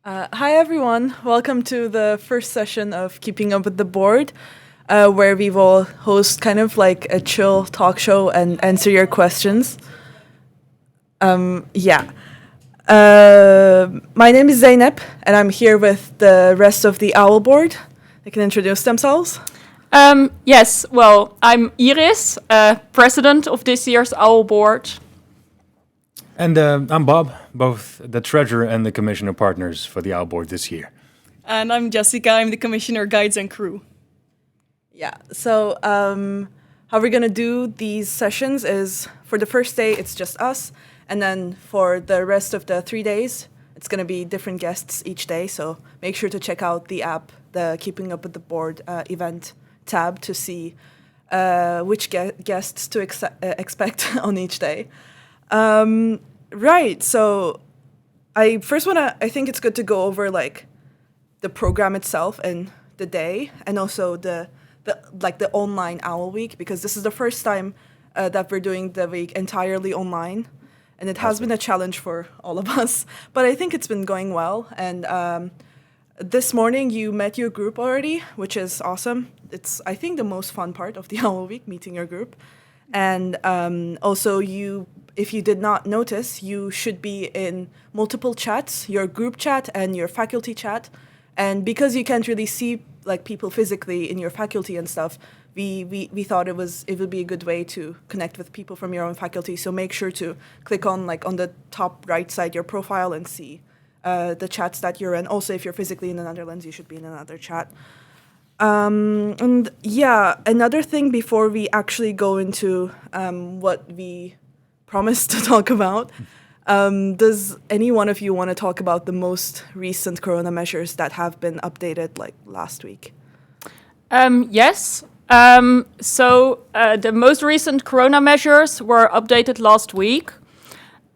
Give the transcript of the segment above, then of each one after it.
Hi everyone, welcome to the first session of Keeping Up with the Board, where we will host kind of like a chill talk show and answer your questions. Yeah. My name is Zeynep, and I'm here with the rest of the OWL board. They can introduce themselves. Yes, well, I'm Iris, president of this year's OWL board. And I'm Bob, both the treasurer and the commissioner partners for the OWL board this year. And I'm Jessica, I'm the commissioner guides and crew. Yeah, so how we're gonna do these sessions is for the first day, it's just us. And then for the rest of the 3 days, it's gonna be different guests each day. So make sure to check out the app, the Keeping Up with the Board event tab to see which guests to expect on each day. Right, so I think it's good to go over like the program itself and the day, and also the online OWL week, because this is the first time that we're doing the week entirely online, and it has been a challenge for all of us, but I think it's been going well. And this morning you met your group already, which is awesome. It's, I think, the most fun part of the OWL week, meeting your group. And also, if you did not notice, you should be in multiple chats, your group chat and your faculty chat. And because you can't really see like people physically in your faculty and stuff, we thought it would be a good way to connect with people from your own faculty. So make sure to click on the top right side your profile and see the chats that you're in. Also, if you're physically in the Netherlands, you should be in another chat. And yeah, another thing before we actually go into what we promised to talk about, does any one of you want to talk about the most recent corona measures that have been updated like last week? Yes. So the most recent corona measures were updated last week.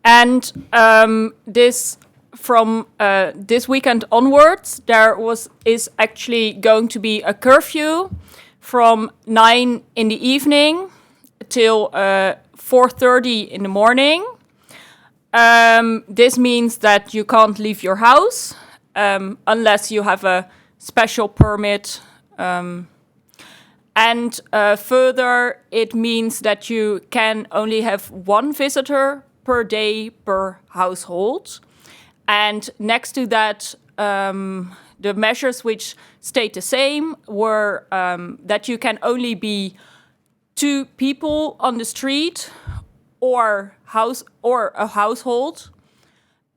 And this from this weekend onwards, is actually going to be a curfew from 9 in the evening till 4:30 in the morning. This means that you can't leave your house unless you have a special permit. And further, it means that you can only have one visitor per day per household. And next to that, the measures which stayed the same were that you can only be 2 people on the street or a household.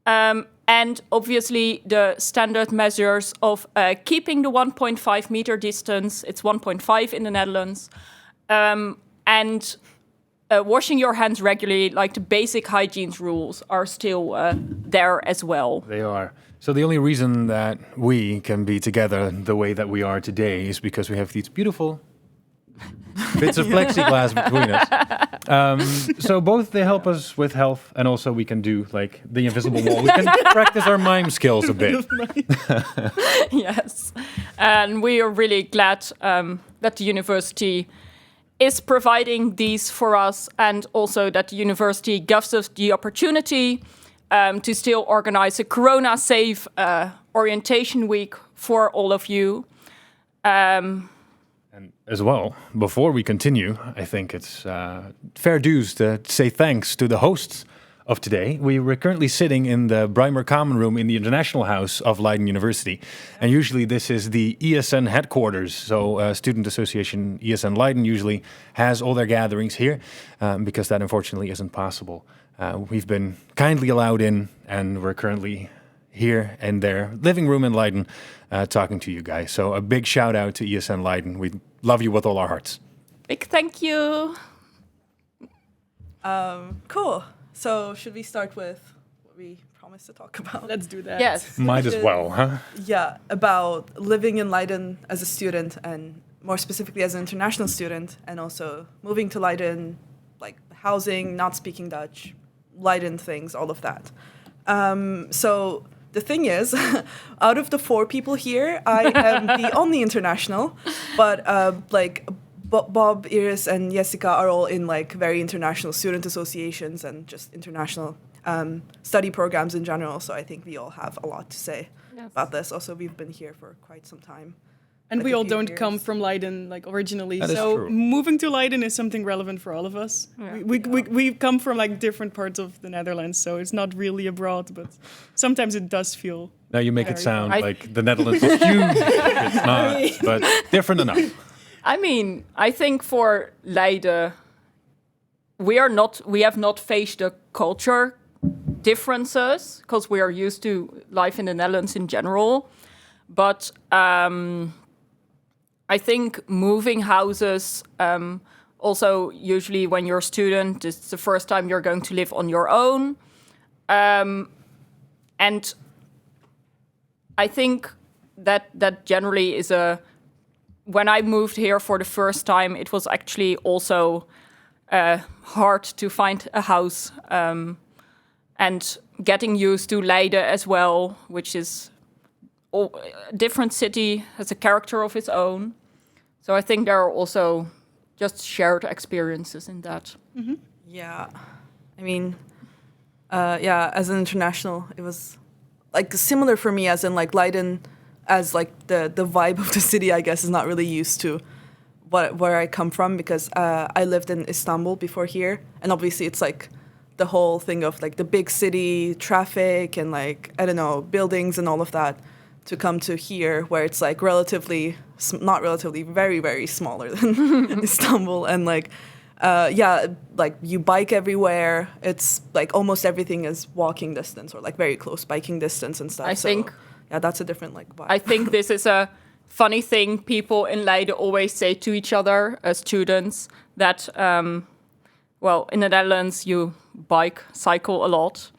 And obviously the standard measures of keeping the 1.5 meter distance, it's 1.5 in the Netherlands, and washing your hands regularly, like the basic hygiene rules, are still there as well. They are. So the only reason that we can be together the way that we are today is because we have these beautiful bits of plexiglass between us. So both they help us with health, and also we can do like the invisible wall. We can practice our mime skills a bit. Yes, and we are really glad that the university is providing these for us, and also that the university gives us the opportunity to still organize a corona-safe orientation week for all of you. And as well, before we continue, I think it's fair dues to say thanks to the hosts of today. We were currently sitting in the Breimer Common Room in the International House of Leiden University. And usually this is the ESN headquarters. So Student Association ESN Leiden usually has all their gatherings here because that unfortunately isn't possible. We've been kindly allowed in, and we're currently here in their living room in Leiden talking to you guys. So a big shout out to ESN Leiden. We love you with all our hearts. Big thank you. Cool. So should we start with what we promised to talk about? Let's do that. Yes. Might as well, huh? Yeah, about living in Leiden as a student, and more specifically as an international student, and also moving to Leiden, like housing, not speaking Dutch, Leiden things, all of that. So the thing is, out of the 4 people here, I am the only international, but Bob, Iris, and Jessica are all in like very international student associations and just international study programs in general. So I think we all have a lot to say Yes. about this. Also, we've been here for quite some time. And Like we a all few don't come years. from Leiden like originally, That is so true. moving to Leiden is something relevant for all of us. Yeah. We come from like different parts of the Netherlands, so it's not really abroad, but sometimes it does feel. Now you make it Very sound fun. like the Netherlands is huge. It's not, but different enough. I mean, I think for Leiden, we have not faced the culture differences because we are used to life in the Netherlands in general. But I think moving houses, also usually when you're a student, it's the first time you're going to live on your own. And I think that generally is when I moved here for the first time, it was actually also hard to find a house, and getting used to Leiden as well, which is a different city, has a character of its own. So I think there are also just shared experiences in that. Yeah, I mean, as an international, it was like similar for me, as in like Leiden, as like the vibe of the city, I guess, is not really used to where I come from, because I lived in Istanbul before here, and obviously it's like the whole thing of like the big city traffic and like, I don't know, buildings and all of that, to come to here where it's like not relatively, very, very smaller than Istanbul. And like, like you bike everywhere. It's like almost everything is walking distance or like very close biking distance and stuff. I think- yeah, that's a different like vibe. I think this is a funny thing people in Leiden always say to each other as students, that, in the Netherlands, you cycle a lot.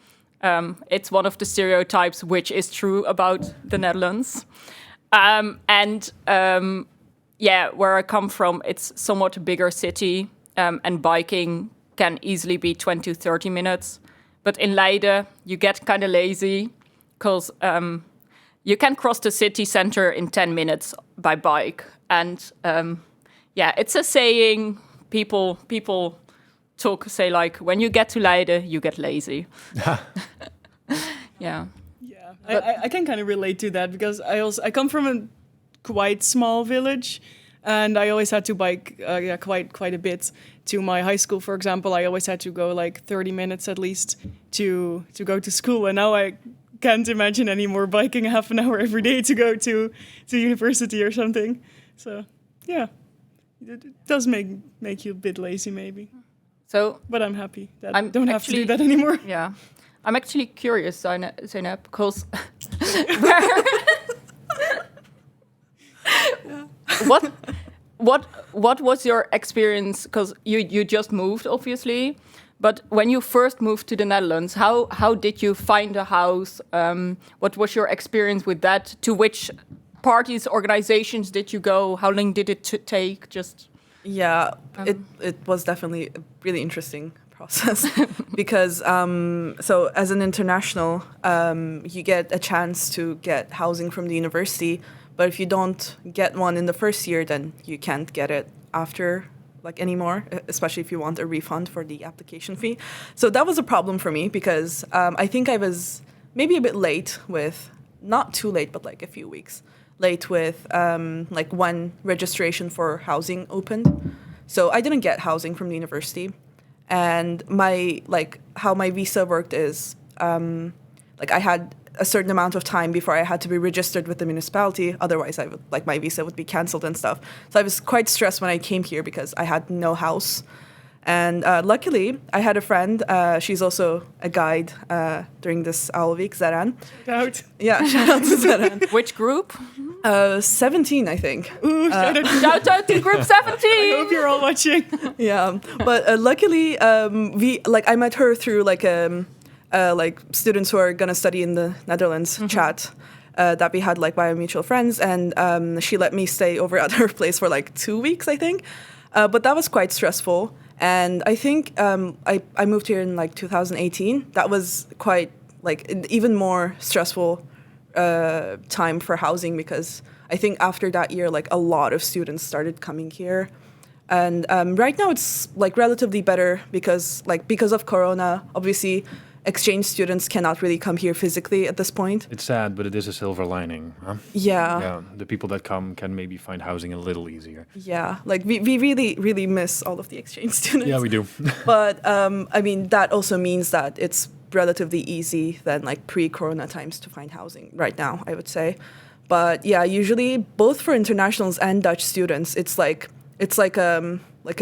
It's one of the stereotypes which is true about the Netherlands. Where I come from, it's somewhat a bigger city, and biking can easily be 20 to 30 minutes. But in Leiden, you get kind of lazy because you can cross the city center in 10 minutes by bike. And it's a saying, people say like, when you get to Leiden, you get lazy. Yeah. Yeah, I can kind of relate to that, because I come from a quite small village, and I always had to bike quite a bit to my high school. For example, I always had to go like 30 minutes at least to go to school, and now I can't imagine anymore biking half an hour every day to go to university or something. So yeah, it does make you a bit lazy maybe. So But I'm happy that I I'm don't have to do actually- that anymore. yeah, I'm actually curious, Zainab, because what was your experience? Because you just moved, obviously, but when you first moved to the Netherlands, how did you find a house? What was your experience with that? To which parties, organizations did you go? How long did it take? Just Yeah, it was definitely a really interesting process because so as an international, you get a chance to get housing from the university, but if you don't get one in the first year, then you can't get it after like anymore, especially if you want a refund for the application fee. So that was a problem for me because I think I was maybe a bit late with, not too late, but like a few weeks late with like when registration for housing opened. So I didn't get housing from the university, and how my visa worked is like I had a certain amount of time before I had to be registered with the municipality. Otherwise, my visa would be cancelled and stuff. So I was quite stressed when I came here because I had no house. And luckily, I had a friend. She's also a guide during this Owl Week, Zaran. Out. Yeah, shout out to Zaran. which group? 17, I think. Ooh, Shout out to Group 17. I hope you're all watching. Yeah, but luckily, I met her through like students who are gonna study in the Netherlands chat that we had like by mutual friends, and she let me stay over at her place for like 2 weeks, I think. But that was quite stressful, and I think I moved here in like 2018. That was quite like an even more stressful time for housing, because I think after that year, like a lot of students started coming here. And right now it's like relatively better because of Corona, obviously exchange students cannot really come here physically at this point. It's sad, but it is a silver lining. Huh? Yeah. The people that come can maybe find housing a little easier. Yeah, like we really, really miss all of the exchange students. Yeah, we do. But I mean, that also means that it's relatively easy than like pre-corona times to find housing right now, I would say. But yeah, usually both for internationals and Dutch students, it's like a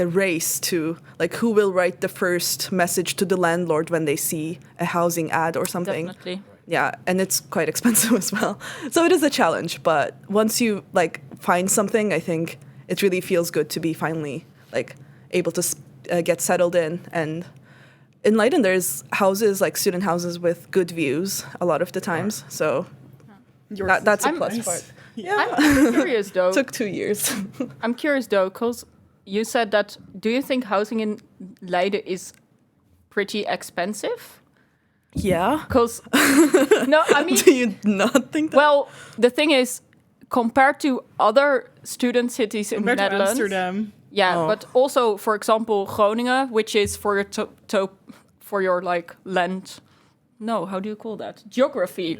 race to like who will write the first message to the landlord when they see a housing ad or something. Definitely. Yeah, and it's quite expensive as well. So it is a challenge, but once you like find something, I think it really feels good to be finally like able to get settled in. And in Leiden, there's houses like student houses with good views a lot of the times. So that's a plus part. Yeah, I'm curious though. took 2 years. I'm curious though, because you said that. Do you think housing in Leiden is pretty expensive? Yeah. Because no, I mean, Do you not think that? well, the thing is, compared to other student cities in Compared the to Netherlands, Amsterdam. yeah, Oh. but also, for example, Groningen, which is for your for your like land. No, how do you call that? Geography.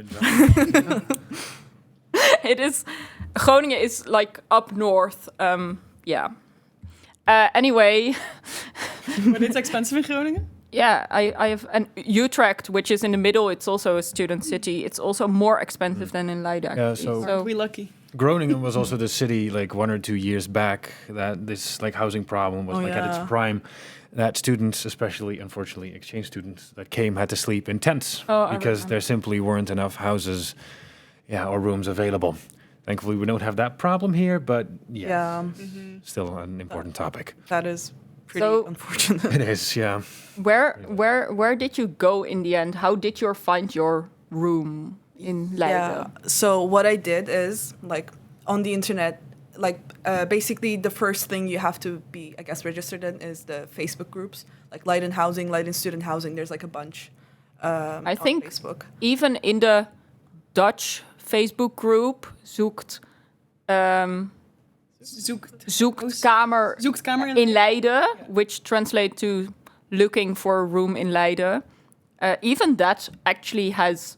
It is. Groningen is like up north. Yeah. Anyway, But it's expensive in Groningen? yeah, I have an Utrecht, which is in the middle. It's also a student city. It's also more expensive than in Leiden. Yeah, actually. so- Aren't we lucky? Groningen was also the city like 1 or 2 years back that this like housing problem was like at its yeah. prime. That students, especially unfortunately exchange students that came, had to sleep in tents Oh, I because remember. there simply weren't enough houses, or rooms available. Thankfully, we don't have that problem here, but Yeah, still an important topic. that is pretty So- unfortunate. It is, yeah. Where did you go in the end? How did you find your room in Leiden? Yeah. So what I did is like on the internet, like basically the first thing you have to be, I guess, registered in is the Facebook groups, like Leiden Housing, Leiden Student Housing. There's like a bunch. I on think Facebook. even in the Dutch Facebook group, zoekt Zoekkamer in Leiden, which translate to looking for a room in Leiden. Even that actually has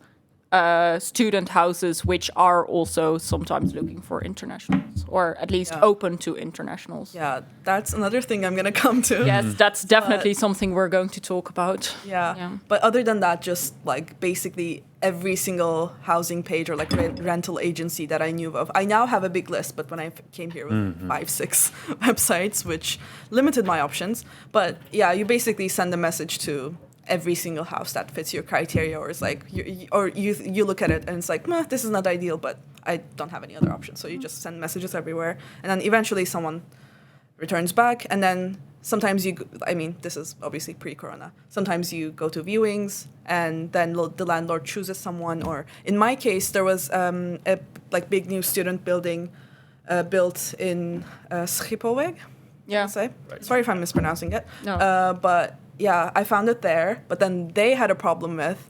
student houses, which are also sometimes looking for internationals, or at least open to internationals. Yeah, that's another thing I'm gonna come to. Yes, that's definitely something we're going to talk about. Yeah. Yeah. But other than that, just like basically every single housing page or like rental agency that I knew of. I now have a big list, but when I came here with 5-6 websites, which limited my options. But yeah, you basically send a message to every single house that fits your criteria, or is like, you look at it and it's like, meh, this is not ideal, but I don't have any other options. So you just send messages everywhere, and then eventually someone returns back, and then sometimes I mean, this is obviously pre-corona. Sometimes you go to viewings, and then the landlord chooses someone. Or in my case, there was a like big new student building built in Schipholweg. Yeah. Say. Sorry if I'm mispronouncing it. No. But yeah, I found it there. But then they had a problem with.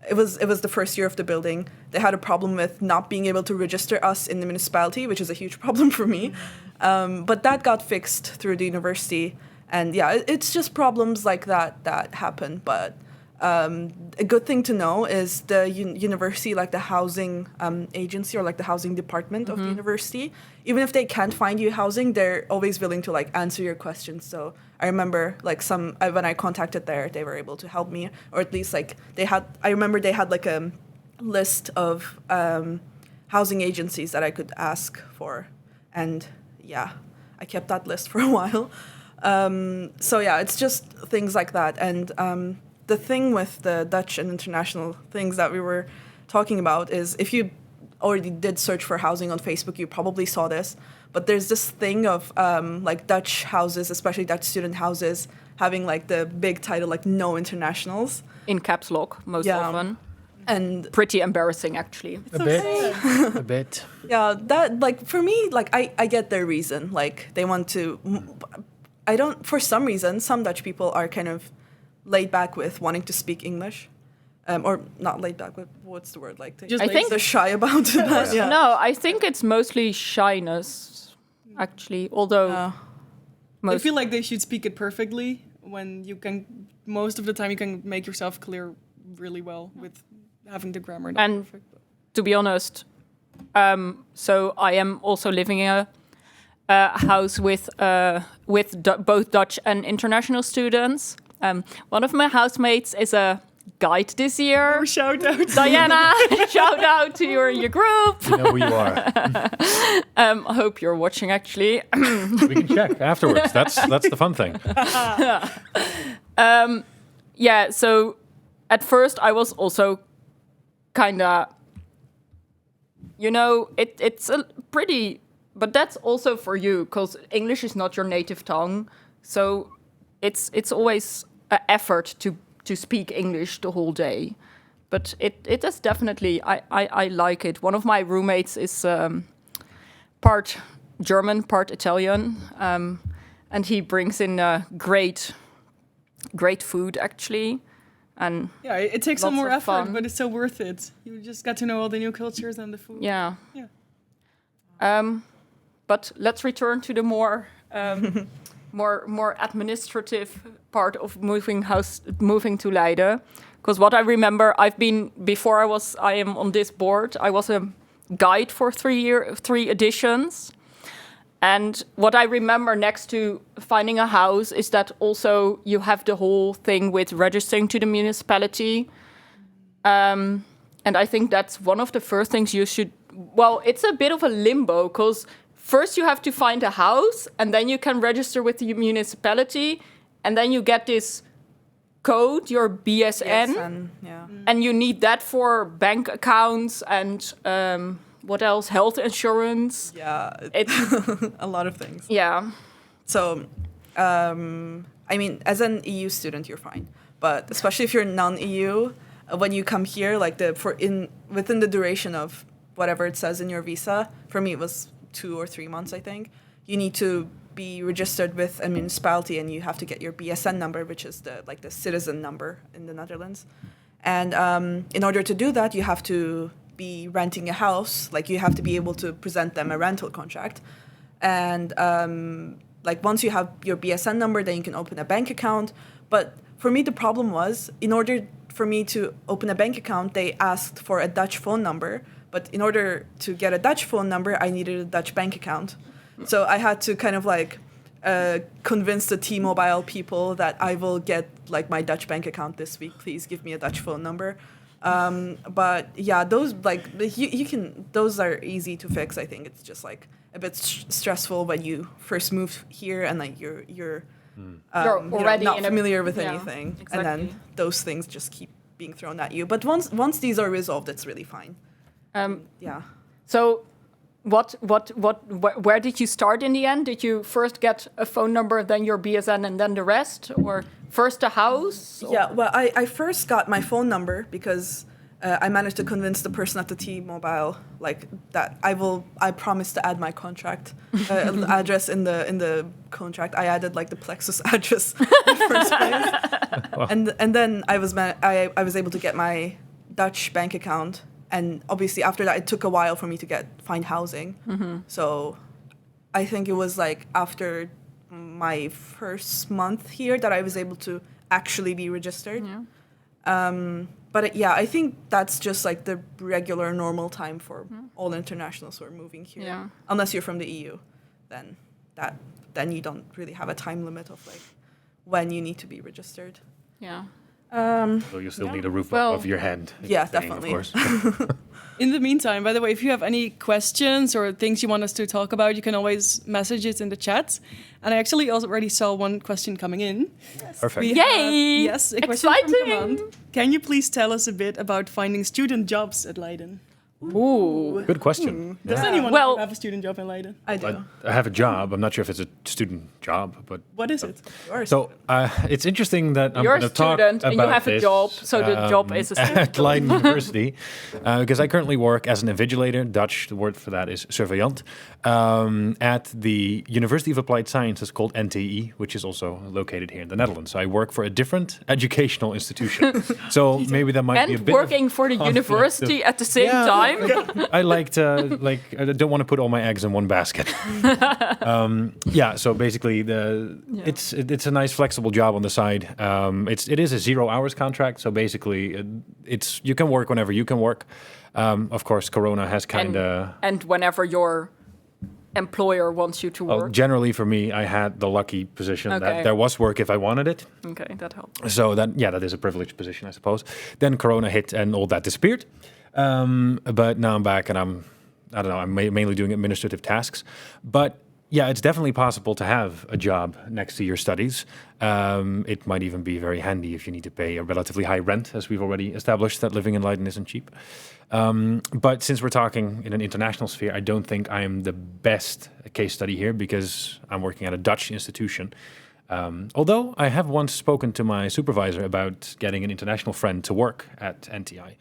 It was the first year of the building. They had a problem with not being able to register us in the municipality, which is a huge problem for me. But that got fixed through the university. And yeah, it's just problems like that happen. But a good thing to know is the university, like the housing agency or like the housing department of the university, even if they can't find you housing, they're always willing to like answer your questions. So I remember like when I contacted there, they were able to help me, or at least like I remember they had like a list of housing agencies that I could ask for. And yeah, I kept that list for a while. So yeah, it's just things like that. And the thing with the Dutch and international things that we were talking about is, if you already did search for housing on Facebook, you probably saw this. But there's this thing of like Dutch houses, especially Dutch student houses, having like the big title like no internationals. In caps lock, most Yeah. often. And Pretty embarrassing, actually. A bit. yeah, that like for me, like I get their reason. Like they want to. For some reason, some Dutch people are kind of laid back with wanting to speak English. Or not laid back, but what's the word? Like Just I think- they're shy about that. Yeah. No, I think it's mostly shyness, actually. Although Yeah. I feel like they should speak it perfectly when you can, most of the time you can make yourself clear really well with having the grammar not And perfect. But to be honest, so I am also living in a house with both Dutch and international students. One of my housemates is a guide this year. shout out. Diana, shout out to your group. You know who you are. I hope you're watching, actually. We can check afterwards. That's the fun thing. Yeah, so at first I was also kind of, it's a pretty, but that's also for you, because English is not your native tongue. So it's always an effort to speak English the whole day. But it is definitely, I like it. One of my roommates is part German, part Italian. And he brings in great food, actually. And Yeah, it takes some Lots more of effort, fun. but it's so worth it. You just get to know all the new cultures and the food. yeah. Yeah. But let's return to the more more administrative part of moving to Leiden. Because what I remember, I am on this board, I was a guide for 3 editions. And what I remember next to finding a house is that also you have the whole thing with registering to the municipality. And I think that's one of the first things you should... Well, it's a bit of a limbo, because first you have to find a house, and then you can register with the municipality, and then you get this code, your BSN, Yeah. and you need that for bank accounts and what else? Health insurance. Yeah. It's A lot of things. yeah. So, I mean, as an EU student, you're fine. But especially if you're non-EU, when you come here, like within the duration of whatever it says in your visa, for me it was 2 or 3 months, I think. You need to be registered with a municipality, and you have to get your BSN number, which is the citizen number in the Netherlands. And in order to do that, you have to be renting a house. Like, you have to be able to present them a rental contract. And like, once you have your BSN number, then you can open a bank account. But for me, the problem was, in order for me to open a bank account, they asked for a Dutch phone number. But in order to get a Dutch phone number, I needed a Dutch bank account. So I had to kind of like convince the T-Mobile people that I will get like my Dutch bank account this week. Please give me a Dutch phone number. But yeah, those like those are easy to fix. I think it's just like a bit stressful when you first move here, and like you're already not in a- familiar with yeah, anything, exactly. and then those things just keep being thrown at you. But once these are resolved, it's really fine. Yeah. So, where did you start in the end? Did you first get a phone number, then your BSN, and then the rest, or first a house? Yeah, well, I first got my phone number because I managed to convince the person at the T-Mobile like that I promised to add my contract address in the contract. I added like the Plexus address in the first place, and then I was able to get my Dutch bank account. And obviously after that, it took a while for me to find housing. Mm-hmm. So I think it was like after my first month here that I was able to actually be registered. Yeah. But yeah, I think that's just like the regular normal time for all internationals who are moving here. Yeah. Unless you're from the EU, then you don't really have a time limit of like when you need to be registered. Yeah. So you still need a roof Well, above your head. is yeah, the thing, definitely. Of course. In the meantime, by the way, if you have any questions or things you want us to talk about, you can always message it in the chat. And I actually already saw one question coming in. Perfect. We Yay! yes, a question Exciting! from Command. Can you please tell us a bit about finding student jobs at Leiden? Ooh. Good question. Does Yeah. anyone Well- have a student job in Leiden? I do. I have a job. I'm not sure if it's a student job, but What is it? Yours. so it's interesting that I'm You're a going to talk student and you about have a this, job, so the job is a student at Leiden University, because I currently work as an invigilator. Dutch, the word for that is surveillant, at the University of Applied Sciences called NTE, which is also located here in the Netherlands. So I work for a different educational institution. So maybe that might be a and bit working for the conflict university of- at the same Yeah, time. time. I like to I don't want to put all my eggs in one basket. So basically it's a nice flexible job on the side. It is a 0 hours contract, so basically it's you can work whenever you can work. Of course, Corona has kind of and whenever your employer wants you to work. Generally, for me, I had the lucky position that there was work if I wanted it. Okay, that helps. So that is a privileged position, I suppose. Then Corona hit and all that disappeared. But now I'm back and I'm mainly doing administrative tasks. But yeah, it's definitely possible to have a job next to your studies. It might even be very handy if you need to pay a relatively high rent, as we've already established that living in Leiden isn't cheap. But since we're talking in an international sphere, I don't think I am the best case study here because I'm working at a Dutch institution. Although I have once spoken to my supervisor about getting an international friend to work at NTI.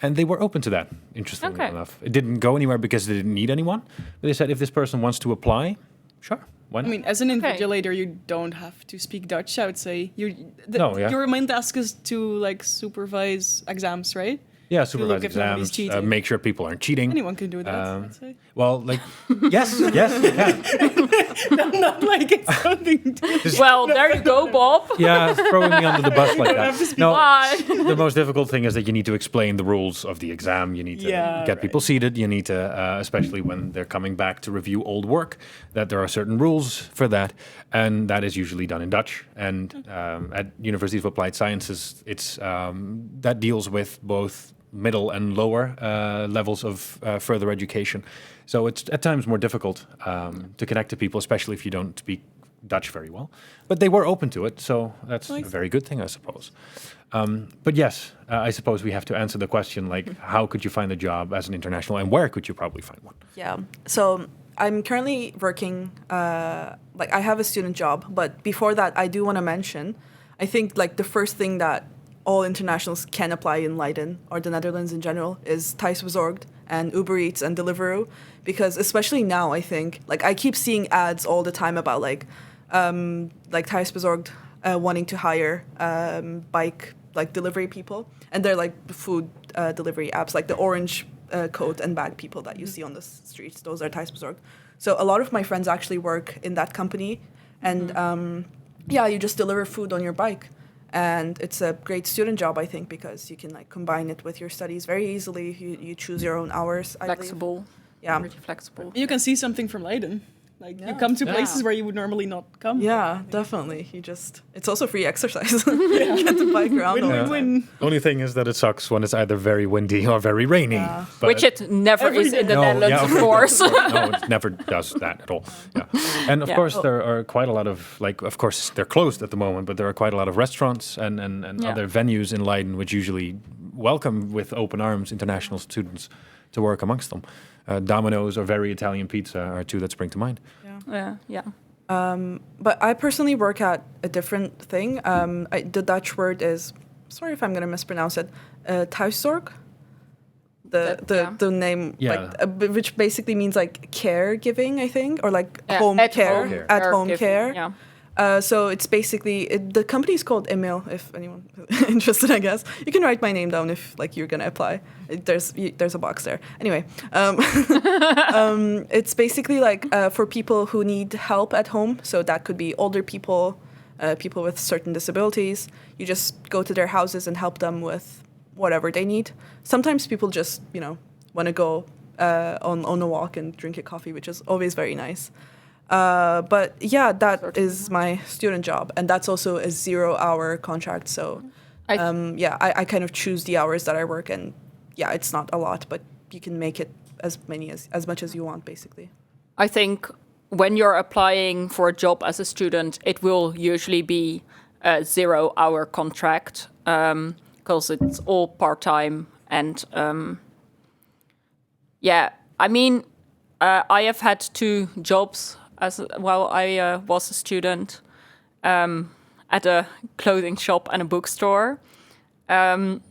And they were open to that, interestingly enough. It didn't go anywhere because they didn't need anyone. But they said if this person wants to apply, sure, why not? I mean, as an invigilator, you don't have to speak Dutch, I would say. Your main task is to supervise exams, right? Yeah, supervise exams, make sure people aren't cheating. Anyone can do that, I'd say. Well, yes, you can. Not like it's something Well, there you go, Bob. Yeah, throwing me under the bus like that. No, Bye. the most difficult thing is that you need to explain the rules of the exam. You need to get people seated. You need to, especially when they're coming back to review old work, that there are certain rules for that. And that is usually done in Dutch. And at University of Applied Sciences, it's that deals with both middle and lower levels of further education. So it's at times more difficult to connect to people, especially if you don't speak Dutch very well. But they were open to it, so that's a very good thing, I suppose. But yes, I suppose we have to answer the question, how could you find a job as an international, and where could you probably find one? Yeah, so I'm currently working, I have a student job, but before that, I do want to mention, I think the first thing that all internationals can apply in Leiden or the Netherlands in general is Thuisbezorgd and Uber Eats and Deliveroo, because especially now, I think, I keep seeing ads all the time about Thuisbezorgd wanting to hire bike delivery people, and they're food delivery apps, the orange coat and bag people that you see on the streets. Those are Thuisbezorgd. So a lot of my friends actually work in that company, and you just deliver food on your bike. And it's a great student job, I think, because you can combine it with your studies very easily. You choose your own hours. Flexible. Yeah. Really flexible. You can see something from Leiden. You come to places where you would normally not come. Yeah, definitely. It's also free exercise. You get to bike around. Win-win-win. Only thing is that it sucks when it's either very windy or very rainy. Yeah. Which it never is in the Netherlands, of course. No, it never does that at all. Yeah. And of course, there are quite a lot of, of course, they're closed at the moment, but there are quite a lot of restaurants and other venues in Leiden which usually welcome with open arms international students to work amongst them. Domino's or Very Italian Pizza are two that spring to mind. Yeah. But I personally work at a different thing. The Dutch word is, sorry if I'm going to mispronounce it, thuiszorg. The name, which basically means caregiving, I think, or home care, at home care. Yeah. So it's basically, the company is called Emil, if anyone is interested, I guess. You can write my name down if you're going to apply. There's a box there. Anyway, it's basically for people who need help at home. So that could be older people, people with certain disabilities. You just go to their houses and help them with whatever they need. Sometimes people just, want to go on a walk and drink a coffee, which is always very nice. But yeah, that is my student job, and that's also a 0 hour contract. So, I kind of choose the hours that I work, and it's not a lot, but you can make it as much as you want, basically. I think when you're applying for a job as a student, it will usually be a 0 hour contract, because it's all part-time. And I have had 2 jobs while I was a student, at a clothing shop and a bookstore. And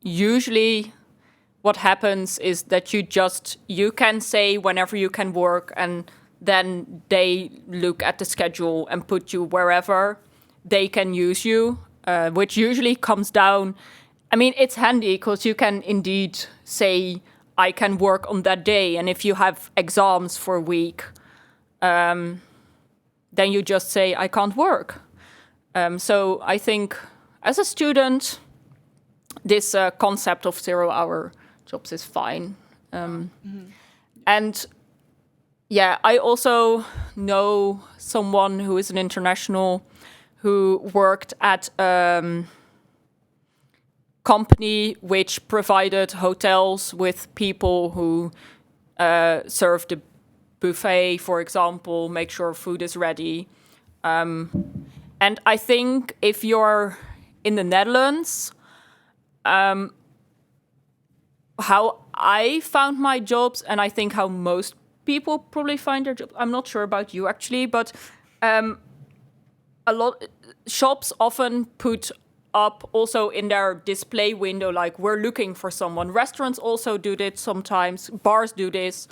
usually what happens is that you can say whenever you can work, and then they look at the schedule and put you wherever they can use you, which usually comes down I mean, it's handy because you can indeed say, I can work on that day. And if you have exams for a week, then you just say, I can't work. So I think as a student, this concept of 0-hour jobs is fine. And yeah, I also know someone who is an international who worked at company which provided hotels with people who serve the buffet, for example, make sure food is ready. And I think if you're in the Netherlands, how I found my jobs, and I think how most people probably find their jobs, I'm not sure about you actually, but a lot shops often put up also in their display window, like, we're looking for someone. Restaurants also do this sometimes. Bars do this.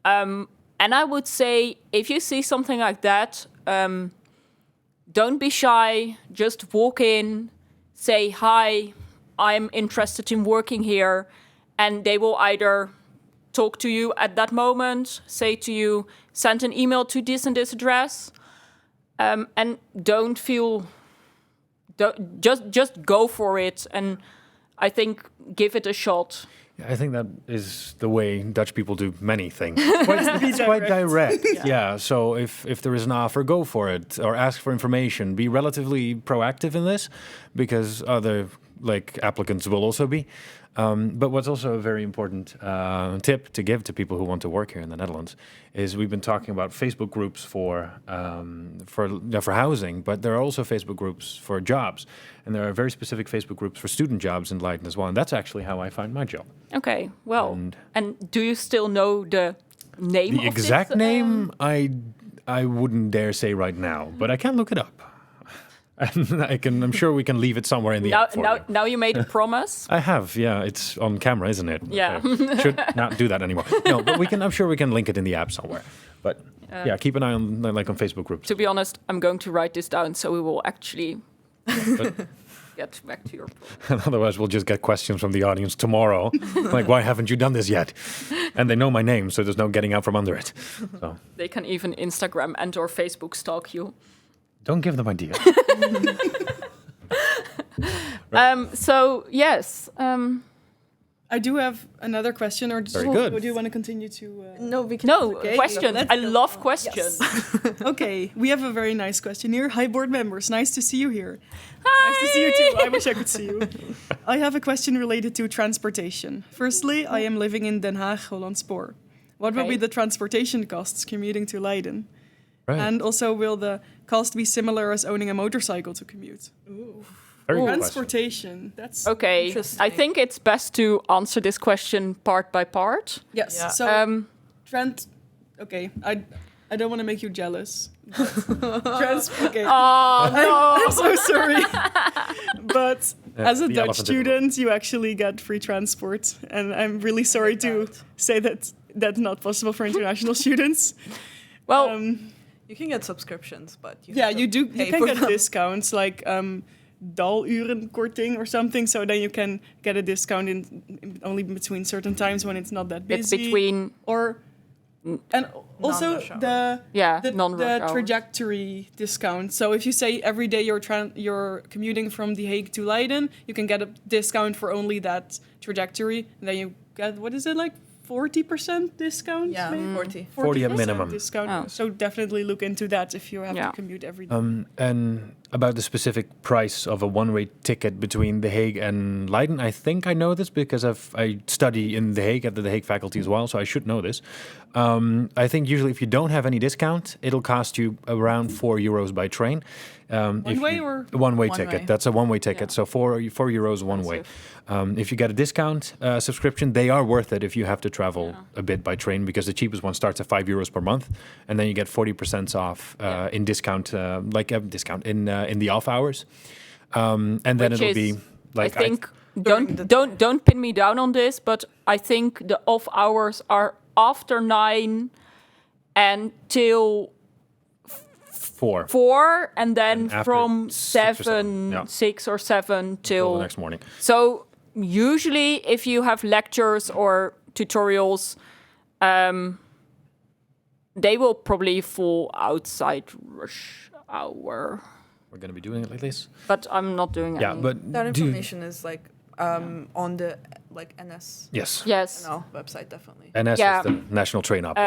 And I would say, if you see something like that, don't be shy. Just walk in, say, hi, I'm interested in working here. And they will either talk to you at that moment, say to you, send an email to this and this address. And don't feel... Just go for it, and I think give it a shot. Yeah, I think that is the way Dutch people do many things. It's quite direct. Yeah. So if there is an offer, go for it, or ask for information. Be relatively proactive in this, because other applicants will also be. But what's also a very important tip to give to people who want to work here in the Netherlands is we've been talking about Facebook groups for housing, but there are also Facebook groups for jobs, and there are very specific Facebook groups for student jobs in Leiden as well. And that's actually how I find my job. Okay, well, and do you still know the name? The exact name, I wouldn't dare say right now, but I can look it up. And I'm sure we can leave it somewhere in the app for you. Now you made a promise. I have, yeah. It's on camera, isn't it? Yeah. Should not do that anymore. No, but I'm sure we can link it in the app somewhere. But yeah, keep an eye on on Facebook groups. To be honest, I'm going to write this down so we will actually get back to your point. Otherwise, we'll just get questions from the audience tomorrow. Like, why haven't you done this yet? And they know my name, so there's no getting out from under it. So they can even Instagram and or Facebook stalk you. Don't give them ideas. So yes, I do have another question. Or very good. Would you want to continue to? Questions. I love questions. Yes. Okay, we have a very nice question here. Hi, board members. Nice to see you here. Hi. Nice to see you too. I wish I could see you. I have a question related to transportation. Firstly, I am living in Den Haag, Hollandspoor. What will be the transportation costs commuting to Leiden? Right. And also, will the cost be similar as owning a motorcycle to commute? Ooh. Very good transportation. That's okay. I think it's best to answer this question part by part. Yes. Yeah. So, okay, I don't want to make you jealous. Okay. Oh, no. I'm so sorry. But as a Dutch student, you actually get free transport. And I'm really sorry to say that that's not possible for international students. Well... you can get subscriptions, but you can get discounts like dalurenkorting or something. So then you can get a discount in only between certain times when it's not that busy. It's between and also the trajectory discount. So if you say every day you're commuting from The Hague to Leiden, you can get a discount for only that trajectory. And then you get 40% discount? Yeah, maybe? 40 at minimum. Discount. Oh. So definitely look into that if you have to commute every day. And about the specific price of a one-way ticket between The Hague and Leiden, I think I know this because I study in The Hague at the Hague faculty as well, so I should know this. I think usually if you don't have any discount, it'll cost you around €4 by train. One-way ticket. That's a one-way ticket, so €4 one way. If you get a discount subscription, they are worth it if you have to travel a bit by train, because the cheapest one starts at €5 per month, and then you get 40% off in discount, in the off hours, and then it'll be like. I think don't pin me down on this, but I think the off hours are after 9 until 4. 4, and then And after from 6 or 7, yeah. 6 or 7 Till till the next morning. So usually, if you have lectures or tutorials, they will probably fall outside rush hour. We're going to be doing it like this. But I'm not doing Yeah, any. but That do you- information is like on the like NS yes. Yes. website definitely. NS Yeah. is the national train op.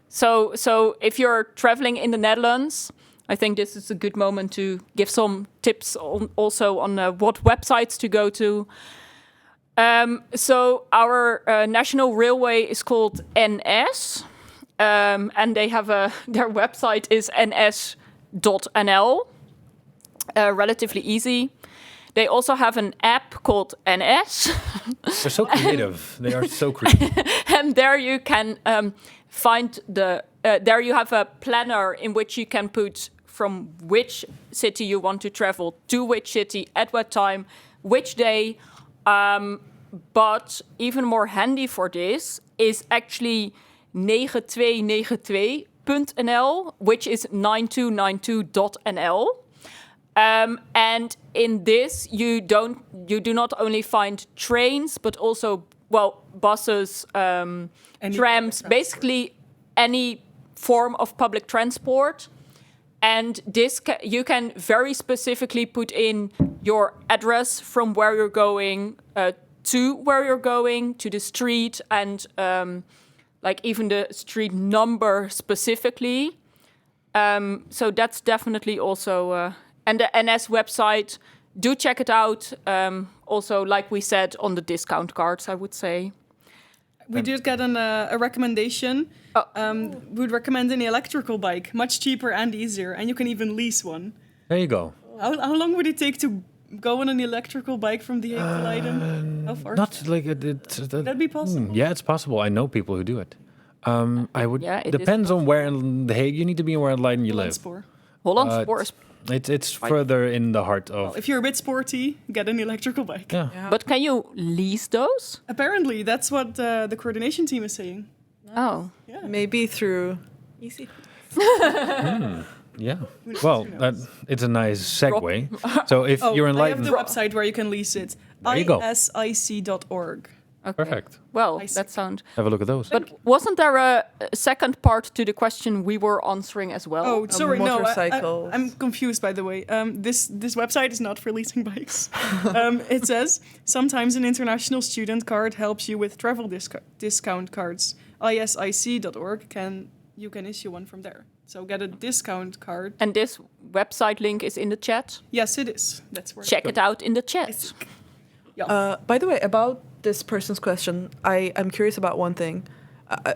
So if you're traveling in the Netherlands, I think this is a good moment to give some tips also on what websites to go to. So our national railway is called NS, and they have their website is ns.nl. Relatively easy. They also have an app called NS. They're so creative. They are so creative. And there you can find there you have a planner in which you can put from which city you want to travel to which city, at what time, which day. But even more handy for this is actually 9292.nl, which is 9292.nl. And in this, you do not only find trains, but also, buses, trams, basically any form of public transport. And this you can very specifically put in your address from where you're going to where you're going, to the street, and like even the street number specifically. So that's definitely also... and the NS website, do check it out. Also, like we said, on the discount cards, I would say. We did get a recommendation. We would recommend an electrical bike, much cheaper and easier, and you can even lease one. There you go. How long would it take to go on an electrical bike from the Hague to Leiden? How far? Not like That'd be possible. Yeah, it's possible. I know people who do it. I would. Yeah, it is depends on where in The Hague you need to be and where in Leiden you live. Spoor. Hollandspoor is... It's further in the heart of. If you're a bit sporty, get an electrical bike. Yeah. But can you lease those? Apparently, that's what the coordination team is saying. Oh. Yeah. Maybe through easy. Yeah. Well, it's a nice segue. So if you're in I have Leiden, the website where you can lease it. There you go. isic.org. Okay. perfect. Well, I see. that sound... Have a look at those. But wasn't there a second part to the question we were answering as well? Oh, sorry, no. motorcycles. I'm confused, by the way. This website is not for leasing bikes. It says, sometimes an international student card helps you with travel discount cards. isic.org, you can issue one from there. So get a discount card. And this website link is in the chat. Yes, it is. That's where. Check it out in the chat. Yeah. By the way, about this person's question, I'm curious about one thing.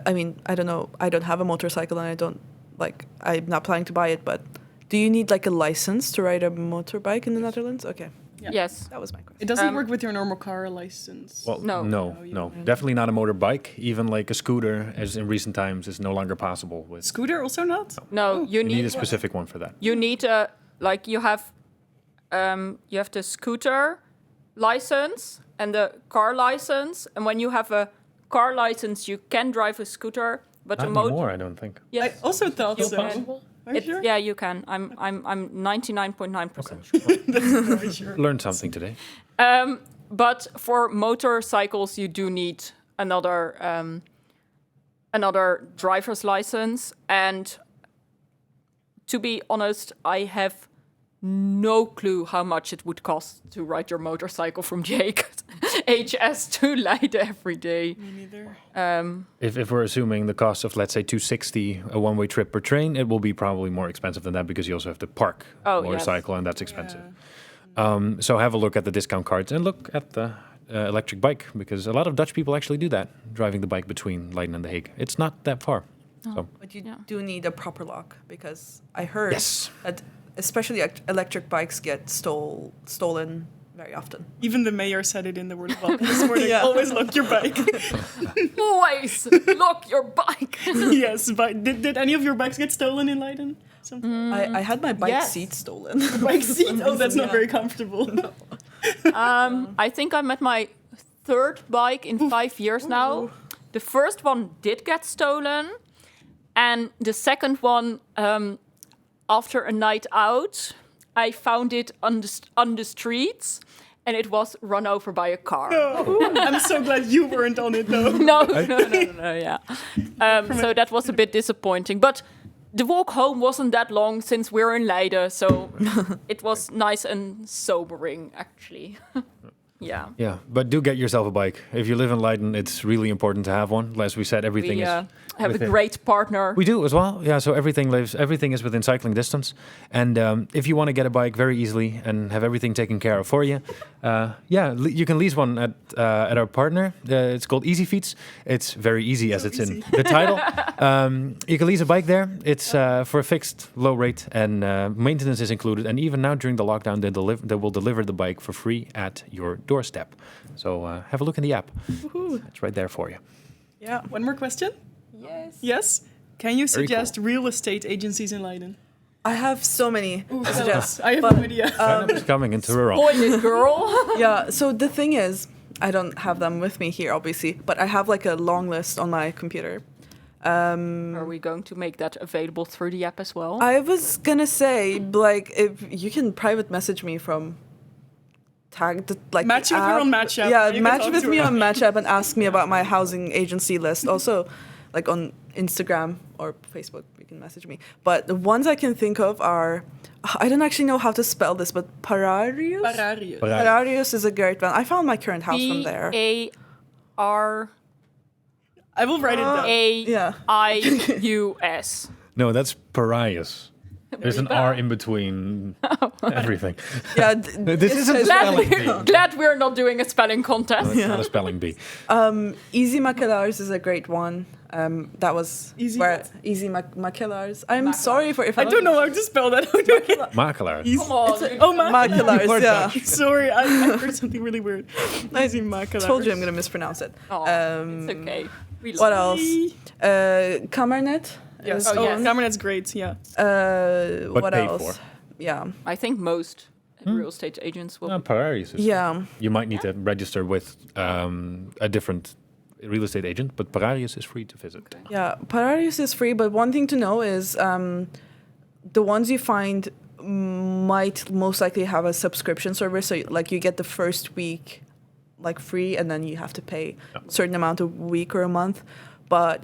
I mean, I don't know. I don't have a motorcycle, and I'm not planning to buy it. But do you need like a license to ride a motorbike in the Netherlands? Okay, Yeah. Yes. that was my question. It doesn't work with your normal car license. Well, No. no. Definitely not a motorbike. Even like a scooter, as in recent times, is no longer possible. With Scooter also not? No, you you need a need specific one for that. you need a you have the scooter license and the car license, and when you have a car license, you can drive a scooter, but Not a motor. anymore, I don't think. Yes. I also thought You so. can. Are you sure? Yeah, you can. I'm 99.9% Very sure. Learned something today. But for motorcycles, you do need another driver's license. And to be honest, I have no clue how much it would cost to ride your motorcycle from the HS to Leiden every day. Me neither. If we're assuming the cost of, let's say, 260 a one-way trip per train, it will be probably more expensive than that because you also have to park Oh, motorcycle, and that's expensive. So have a look at the discount cards and look at the electric bike, because a lot of Dutch people actually do that, driving the bike between Leiden and The Hague. It's not that far. So But you Yeah. do need a proper lock, because I heard yes, that especially electric bikes get stolen very often. Even the mayor said it in the word of welcome this morning. Yeah. Always lock your bike. Always lock your bike. Yes, but did any of your bikes get stolen in Leiden? I had my bike Yes. seat stolen. Bike seat? Oh, that's not Yeah. very comfortable. I think I'm at my third bike in 5 years now. The first one did get stolen, and the second one, after a night out, I found it on the streets, and it was run over by a car. No. I'm so glad you weren't on it though. No, yeah. So that was a bit disappointing. But the walk home wasn't that long since we're in Leiden, so it was nice and sobering, actually. Yeah. Yeah, but do get yourself a bike. If you live in Leiden, it's really important to have one. As we said, everything We is have a within- great partner. We do as well. Yeah, so everything is within cycling distance. And if you want to get a bike very easily and have everything taken care of for you, you can lease one at our partner. It's called Easy Feats. It's very easy as it's in the title. You can lease a bike there. It's for a fixed low rate, and maintenance is included. And even now during the lockdown, they will deliver the bike for free at your doorstep. So have a look in the app. It's right there for you. Yeah. One more question. Yes. Yes. Can you Very suggest real estate agencies in Leiden? I have so many to suggest. I have but, no idea. It's coming into a row. Spoil it, girl. Yeah, so the thing is, I don't have them with me here, obviously, but I have like a long list on my computer. Are we going to make that available through the app as well? I was gonna say, like, if you can private message me from Match the with her app. on Match app. Yeah, You can match talk with to me her. on Match app and ask me about my housing agency list. Also, like on Instagram or Facebook, you can message me. But the ones I can think of are, I don't actually know how to spell this, but Pararius? Pararius. Pararius is a great one. I found my current house from there. P-A-R-A-I-U-S. I will write it down. No, that's pariahs. There's an R in between everything. Yeah, This isn't a spelling bee. Glad we're not doing a spelling contest. It's not a spelling bee. Easy Makelars is a great one. That was Easy where what? Easy Makelars. I'm sorry if I don't know how to spell that. Makelaar. Come on. Oh my. Makelars, yeah. Sorry, I heard something really weird. Easy Makelars. Told you I'm gonna mispronounce it. Oh, Um, it's okay. We What love else? Kamernet. Yes. Oh, Oh, yes. Kamernet's great. Yeah. But What paid else? for. Yeah. I think most real estate agents will. Pariahs. Yeah. You might need to register with a different real estate agent, but Pariahs is free to visit. Yeah. Pararius is free, but one thing to know is the ones you find might most likely have a subscription service. So like you get the first week like free, and then you have to pay a certain amount a week or a month. But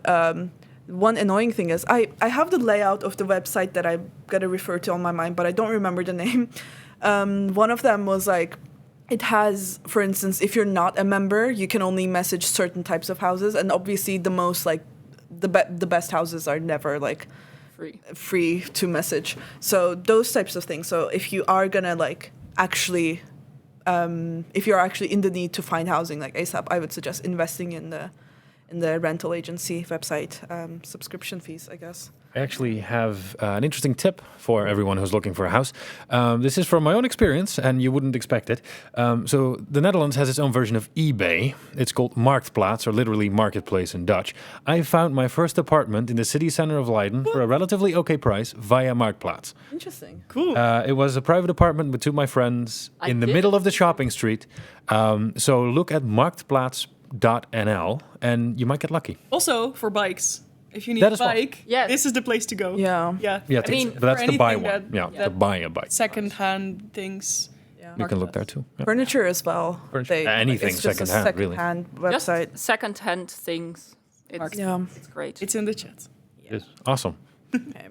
one annoying thing is I have the layout of the website that I'm going to refer to on my mind, but I don't remember the name. One of them was like, it has, for instance, if you're not a member, you can only message certain types of houses. And obviously the most like the best houses are never like free to message. So those types of things. So if you are going to like actually, if you're actually in the need to find housing like ASAP, I would suggest investing in the rental agency website subscription fees, I guess. I actually have an interesting tip for everyone who's looking for a house. This is from my own experience, and you wouldn't expect it. So the Netherlands has its own version of eBay. It's called Marktplaats, or literally marketplace in Dutch. I found my first apartment in the city center of Leiden for a relatively okay price via Marktplaats. Interesting. Cool. It was a private apartment with two of my friends in the middle of the shopping street. So look at marktplaats.nl and you might get lucky. Also for bikes. If you need That a as well. bike, Yes. this is the place to go. Yeah. Yeah. Yeah, I mean, but that's for to buy anything one. that- To buy a bike. Second-hand things. Yeah. You can look there too. Yeah. Furniture as well. Furniture. Anything it's just a secondhand, really. secondhand Just website. second-hand things. It's, Yeah. it's great. It's in the chat. Yes. Awesome. Okay.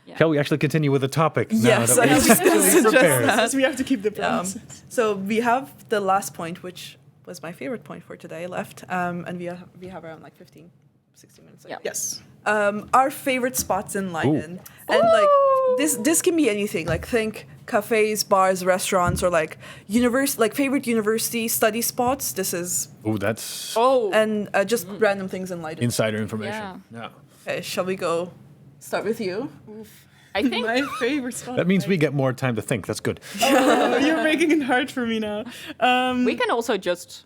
Yeah. Shall we actually continue with the topic? Yes, now that I we was gonna suggest prepared? that. So we have to keep the promises. So we have the last point, which was my favorite point for today, left, and we have around like 15, 16 minutes. Yeah. Yes. Our favorite spots in Leiden, and like this can be anything. Like think cafes, bars, restaurants, or like favorite university study spots. This is Oh, that's and just random things in Leiden. insider information. Yeah. Okay, shall we go? Start with you. I think My favorite spot. That means we get more time to think. That's good. Oh, you're making it hard for me now. we can also just,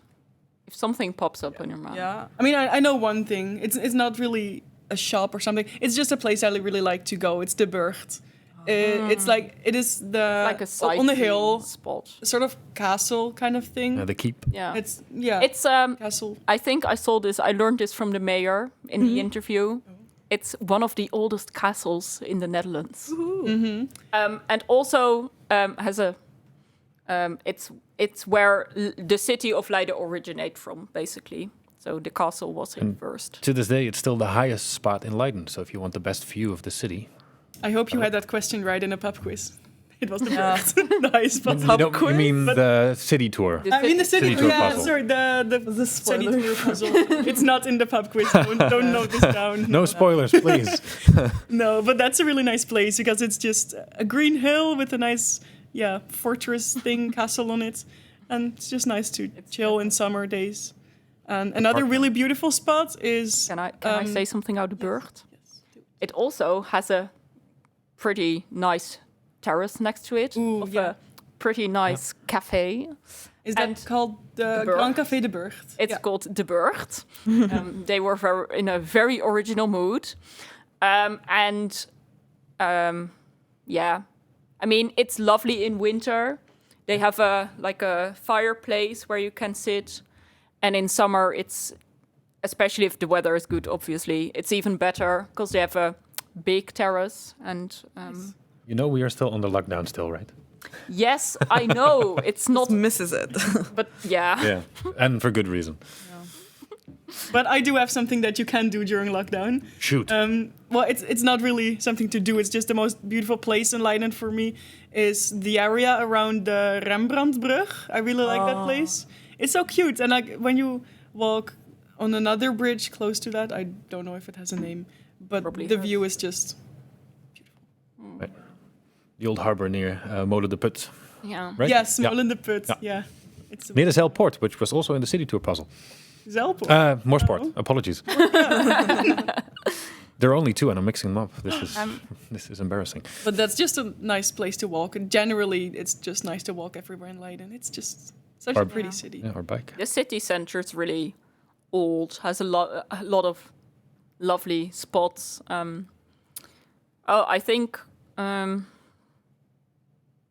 if something pops up on your mind. Yeah. I mean, I know one thing. It's not really a shop or something. It's just a place I really like to go. It's the Burgt. It's like it is the Like a on the hill spot. sort of castle kind of thing. The keep. Yeah. It's It's castle. I think I saw this. I learned this from the mayor in the interview. it's one of the oldest castles in the Netherlands. And also has a it's where the city of Leiden originated from, basically. So the castle was here first. To this day, it's still the highest spot in Leiden. So if you want the best view of the city, I hope you had that question right in a pub quiz. It was the best. The highest spot. you mean the city tour? The I mean the city. City tour Yeah, puzzle. sorry. The city spoiler. tour puzzle. It's not in the pub quiz. Don't note this down. No spoilers, please. No, but that's a really nice place because it's just a green hill with a nice, fortress thing, castle on it. And it's just nice to chill in summer days. And another really beautiful spot is... Can I say something out of Burgt? Yes. It also has a pretty nice terrace next to it. Ooh, of yeah. a pretty nice cafe. Is that And called the Burgt. Grand Café de Burgt? It's called De Burgt. They were in a very original mood. I mean, it's lovely in winter. They have a fireplace where you can sit. And in summer, it's, especially if the weather is good, obviously, it's even better because they have a big terrace. And You know we are still under lockdown still, right? yes, I know it's not, Misses it. but yeah. Yeah, and for good reason. But I do have something that you can do during lockdown. Shoot. Well, it's not really something to do. It's just the most beautiful place in Leiden for me is the area around the Rembrandtbrug. I really like that place. It's so cute. And like when you walk on another bridge close to that, I don't know if it has a name, but Probably the has. view is just... Right. The old harbor near Molen de Put, Yeah. right? Yes, Yeah. Molen de Put. Yeah. Yeah. It's Near the Zeilpoort, which was also in the city tour puzzle. Zelpoort. Morsport, Oh. apologies. There are only two and I'm mixing them up. This is embarrassing. But that's just a nice place to walk. And generally, it's just nice to walk everywhere in Leiden. It's just such a pretty city. Yeah, our bike. The city center is really old, has a lot of lovely spots. I think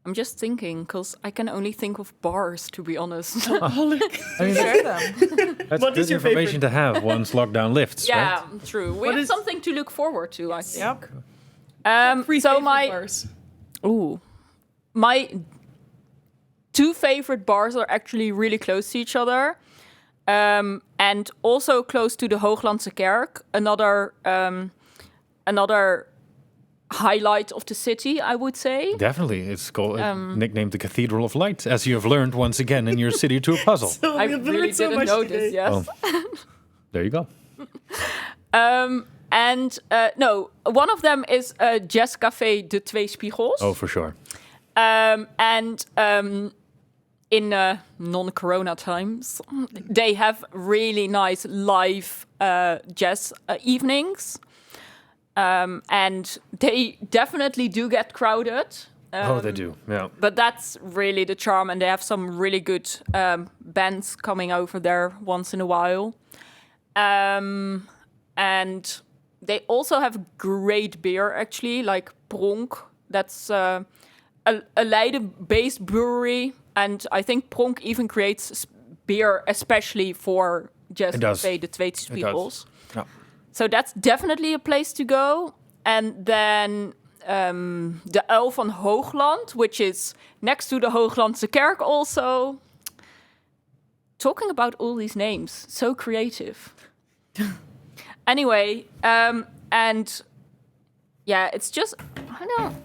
I'm just thinking because I can only think of bars, to be honest. I mean, Share them. that's What good is your information to have once lockdown lifts, yeah, right? true. We What have is- something to look forward to, I think. Yep. Three So favorite bars. My two favorite bars are actually really close to each other, and also close to the Hooglandse Kerk. Another highlight of the city, I would say. Definitely. It's called nicknamed the Cathedral of Light, as you have learned once again in your city tour puzzle. So I we've really learned so didn't much know today. this. Yes. There you go. No, one of them is Jazz Café De Twee Spiegels. Oh, for sure. In non-corona times, they have really nice live jazz evenings. And they definitely do get crowded. They do. Yeah. But that's really the charm, and they have some really good bands coming over there once in a while. And they also have great beer, actually, like Pronk. That's a Leiden-based brewery, and I think Pronk even creates beer especially for Jazz It does. Café De Twee It Spiegels. does. Yeah. So that's definitely a place to go. And then the Uil van Hoogland, which is next to the Hooglandse Kerk also. Talking about all these names, so creative. Anyway, and yeah, it's just, I don't know,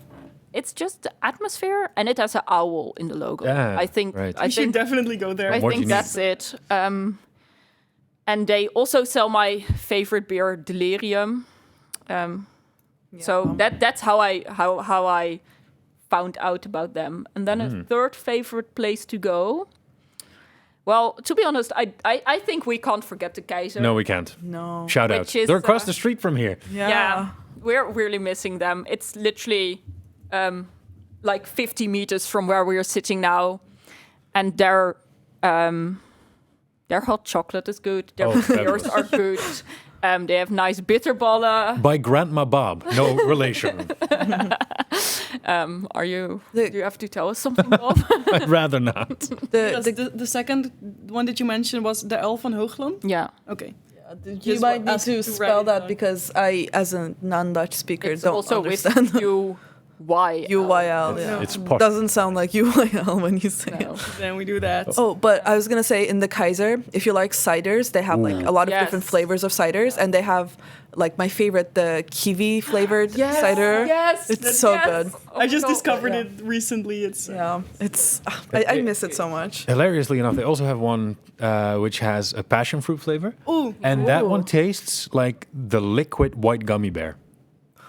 it's just the atmosphere, and it has an owl in the logo. Yeah, I think, right. I You should think, definitely go there. I More think do you that's it. And they also sell my favorite beer, Delirium. So that's how I found out about them. And then a third favorite place to go. Well, to be honest, I think we can't forget the Keizer. No, we can't. No. Shout out. Which is, They're across the street from here. Yeah, we're really missing them. It's literally like 50 meters from where we are sitting now, and their hot chocolate is good. Their Oh, beers fabulous. are good. They have nice bitterballen. By Grandma Bob. No relation. Do you The- have to tell us something, Bob? I'd rather not. Yes, the second one that you mentioned was the Uil van Hoogland. Yeah. Okay. You Just might need ask to to spell write it that down. because I, as a non-Dutch speaker, It's don't also understand. with UY. UYL, yeah. It's posh. Doesn't sound like UYL when you say No. it. Then we do that. Oh, but I was gonna say in the Kaiser, if you like ciders, they have like a lot of different Yes. flavors of ciders, and they have like my favorite, the kiwi flavored cider. Yes. It's so good. Oh I just my God. discovered yeah. it recently. It's Yeah, it's I miss it so much. Hilariously enough, they also have one which has a passion fruit flavor. Ooh. And that one Ooh. tastes like the liquid white gummy bear.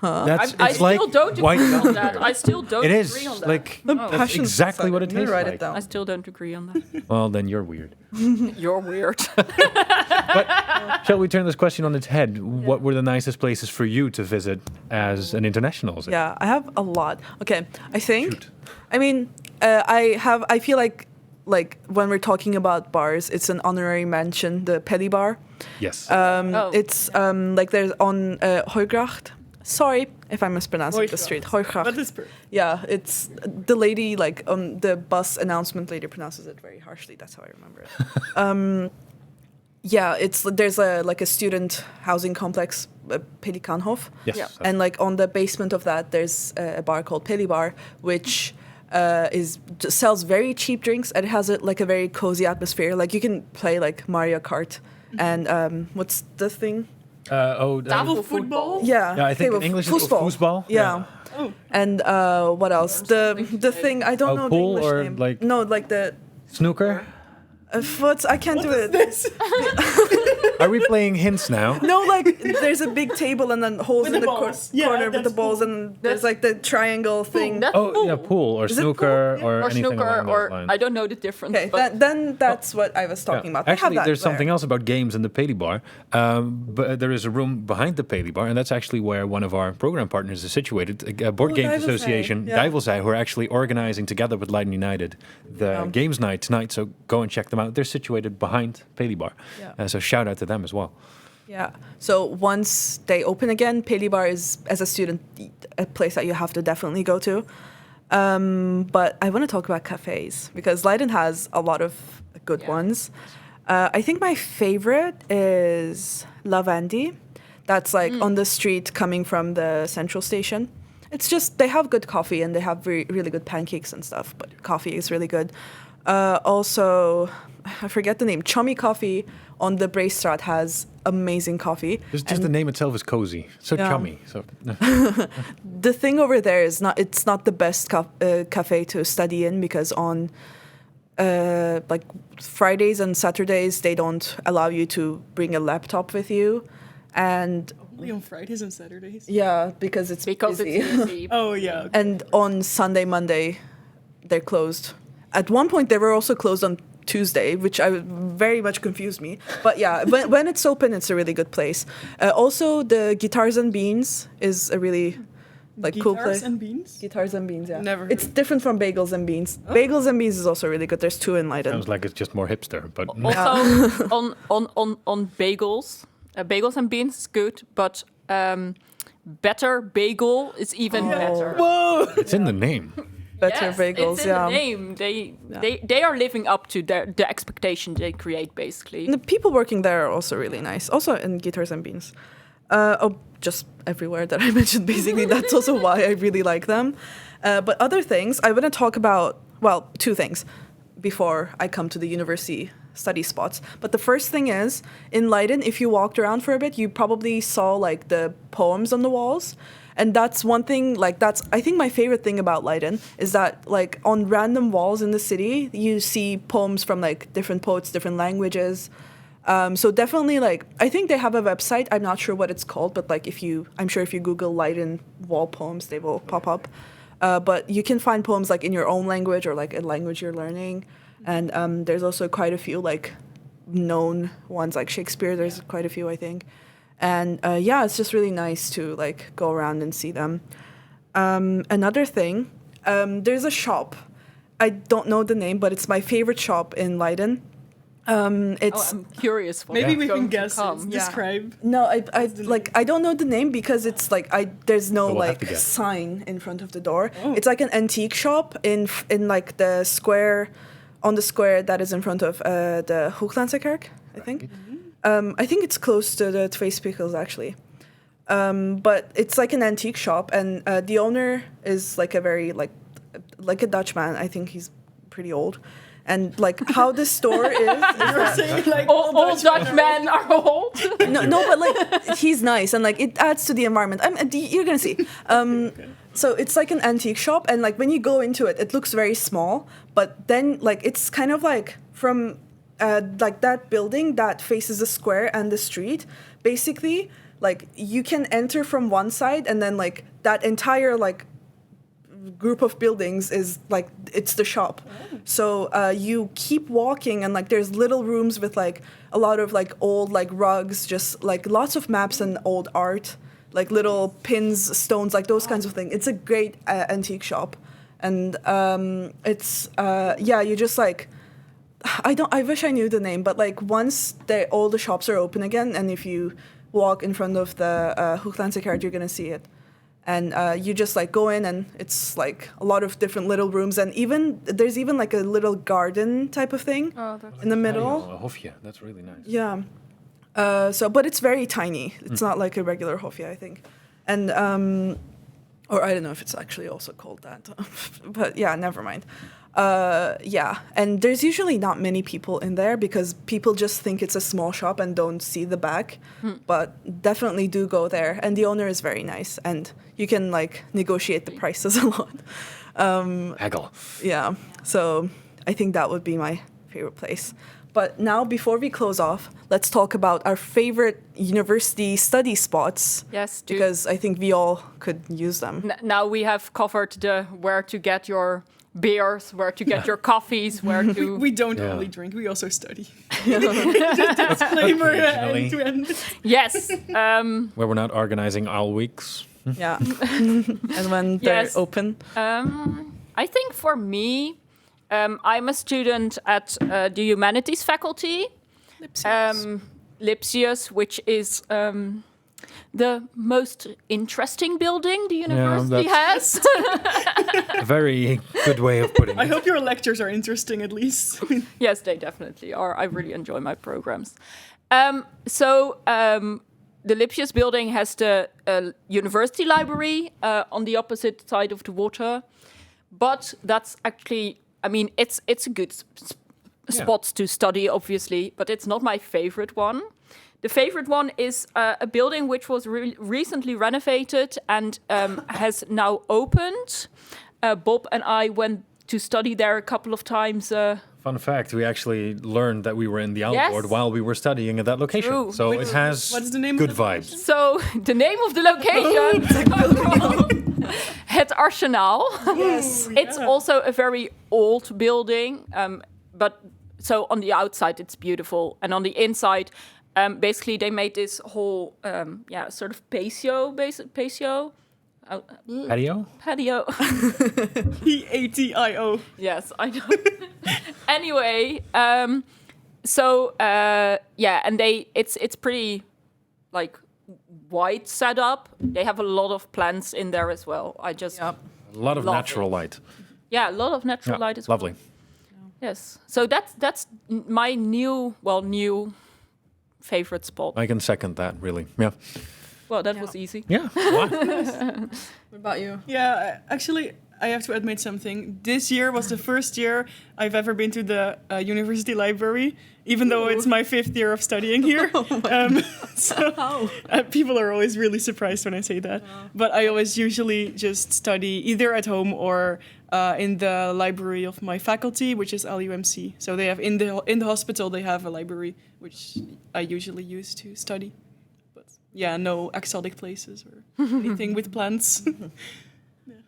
That's I it's still like don't white agree on gummy that. bear. I still don't It agree on is that. like The that's passion exactly cider. what it Let me tastes write like. it down. I still don't agree on that. Well, then you're weird. You're weird. Shall we turn this question on its head? What were the nicest places for you to visit as an international? Yeah, I have a lot. Okay, I think. Shoot. I mean, I feel like when we're talking about bars, it's an honorary mention, the Pelly Bar. Yes. Oh. It's like there's on Hooigracht. Sorry if I'm mispronouncing the street. Hooigracht. But it's Yeah, it's the lady, like the bus announcement lady pronounces it very harshly. That's how I remember it. Yeah, there's a student housing complex, Pelikanhof. yes. yeah. And like on the basement of that, there's a bar called Peli Bar, which sells very cheap drinks, and it has like a very cozy atmosphere. Like you can play like Mario Kart, and what's the thing? Tafelvoetbal? Yeah, Yeah, I think table in English it's foosball. foosball. Yeah. Oh. And what else? The thing I don't know the pool English or name. like- no, like the Snooker. what? I can't do it. Are we playing hints now? No, like there's a big table and then holes With in the the balls. Yeah, corner with the that's balls, cool. and there's like the triangle thing. That's Oh, pool. yeah, pool or Is it snooker pool? or Or anything snooker, along those or lines. I don't know the difference. Okay, but then that's what I was talking about. They have Actually, that there's there. something else about games in the Paley Bar. But there is a room behind the Paley Bar, and that's actually where one of our program partners is situated. A Board Oh, Games Dijvelsij, Association, yeah. Dijvelsij, who are actually organizing together with Leiden United the games night tonight. So go and check them out. They're situated behind Paley Bar. Yeah. So shout out to them as well. Yeah. So once they open again, Peli Bar is, as a student, a place that you have to definitely go to. But I want to talk about cafes because Leiden has a lot of good ones. I think my favorite is Lavandi. That's like on the street coming from the central station. It's just, they have good coffee and they have really good pancakes and stuff, but coffee is really good. Also, I forget the name. Chummy Coffee on the Breestraat has amazing coffee. Just the name itself is cozy, so Yeah. chummy. So The thing over there is it's not the best cafe to study in because on like Fridays and Saturdays they don't allow you to bring a laptop with you, and Only on Fridays and Saturdays. yeah, because it's because busy. it's easy. Oh yeah. Okay. And on Sunday, Monday, they're closed. At one point, they were also closed on Tuesday, which very much confused me. But yeah, when it's open, it's a really good place. Also, the Guitars and Beans is a really cool Guitars place. and beans. Guitars and Beans, yeah. Never heard It's of it. different from Bagels and Beans. Bagels and Beans is also really good. There's two in Leiden. sounds like it's just more hipster, but Also on bagels, bagels and beans is good, but better bagel is even better. Whoa. it's in the name. Better Yes, Bagels, it's in yeah. the name. They are living up to the expectation they create, basically. And the people working there are also really nice. Also in Guitars and Beans. Just everywhere that I mentioned, basically. That's also why I really like them. But other things, I want to talk about, well, two things before I come to the university study spots. But the first thing is, in Leiden, if you walked around for a bit, you probably saw like the poems on the walls. And that's one thing, like that's, I think my favorite thing about Leiden is that like on random walls in the city, you see poems from like different poets, different languages. So definitely like, I think they have a website. I'm not sure what it's called, but like I'm sure if you Google Leiden wall poems, they will pop up. But you can find poems like in your own language or like a language you're learning. And there's also quite a few like known ones like Shakespeare. There's quite a few, I think. And yeah, it's just really nice to like go around and see them. Another thing, there's a shop. I don't know the name, but it's my favorite shop in Leiden. It's I'm curious. What Maybe is we going can to guess. come. It. Yeah. Describe. no, I don't know the name because it's like there's no So we'll have to like guess. sign in front of the door. Oh. It's like an antique shop in like the square, on the square that is in front of the Hooglandse Kerk, I think. I think it's close to the Tweespiegels actually. But it's like an antique shop, and the owner is like a very like a Dutch man. I think he's pretty old. And like how the store is You're saying like All Dutch men are old. no, but like he's nice and like it adds to the environment. You're gonna see. So it's like an antique shop, and like when you go into it, it looks very small. But then like it's kind of like from like that building that faces the square and the street. Basically, like you can enter from one side, and then like that entire like group of buildings is like it's the shop. So you keep walking, and like there's little rooms with like a lot of like old like rugs, just like lots of maps and old art, like little pins, stones, like those kinds of things. It's a great antique shop, and it's you just like I wish I knew the name, but like once all the shops are open again, and if you walk in front of the Hooglandse Kerk, you're gonna see it. And you just like go in, and it's like a lot of different little rooms, and there's even like a little garden type of thing in the middle. A hofje, that's really nice. Yeah. But it's very tiny. It's not like a regular hofje, I think. And or I don't know if it's actually also called that. But yeah, never mind. And there's usually not many people in there because people just think it's a small shop and don't see the back. But definitely do go there. And the owner is very nice, and you can like negotiate the prices a lot. Haggle. Yeah. So I think that would be my favorite place. But now, before we close off, let's talk about our favorite university study spots. Yes, because I think we all could use them. Now we have covered where to get your beers, where to get your coffees, where to... We don't only drink, we also study. Just disclaimer Occasionally. end to end. Yes. Where we're not organizing all weeks. Yeah. And when they're open. I think for me, I'm a student at the humanities faculty. Lipsius, which is the most interesting building the university has. A very good way of putting it. I hope your lectures are interesting at least. Yes, they definitely are. I really enjoy my programs. The Lipsius building has the university library on the opposite side of the water. But that's actually, I mean, it's a good spot to study, obviously, but it's not my favorite one. The favorite one is a building which was recently renovated and has now opened. Bob and I went to study there a couple of times. Fun fact, we actually learned that we were in the outboard while we were studying at that location. True. So it has What's the name good of the vibes. So the name of the location, Het Arsenaal. Yes. It's also a very old building, but so on the outside it's beautiful, and on the inside, basically they made this whole sort of patio. Patio? Patio. PATIO. Yes, I know. Anyway, and it's pretty like wide setup. They have a lot of plants in there as well. I just A lot of love natural it. light. Yeah, a lot of natural light as well. Lovely. Yes. So that's my new favorite spot. I can second that, really. Yeah. Well, that was easy. Yeah. What about you? Yeah, actually, I have to admit something. This year was the first year I've ever been to the university library, even though it's my 5th year of studying here. People are always really surprised when I say that. But I always usually just study either at home or in the library of my faculty, which is LUMC. So they have in the hospital they have a library, which I usually use to study. But yeah, no exotic places or anything with plants.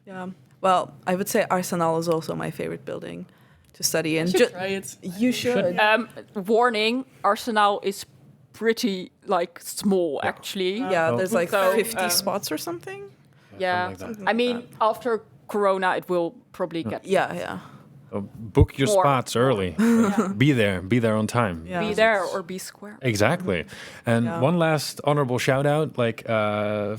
Yeah. Well, I would say Arsenal is also my favorite building to study in. You should try it. You should. Warning: Arsenal is pretty like small, actually. Yeah, there's like So, 50 spots or something. Yeah. Something like that. I mean, after Corona, it will probably get. Yeah. Book your More. spots early. Be there on time. Yeah. Be there or be square. Exactly. And Yeah. one last honorable shout out, like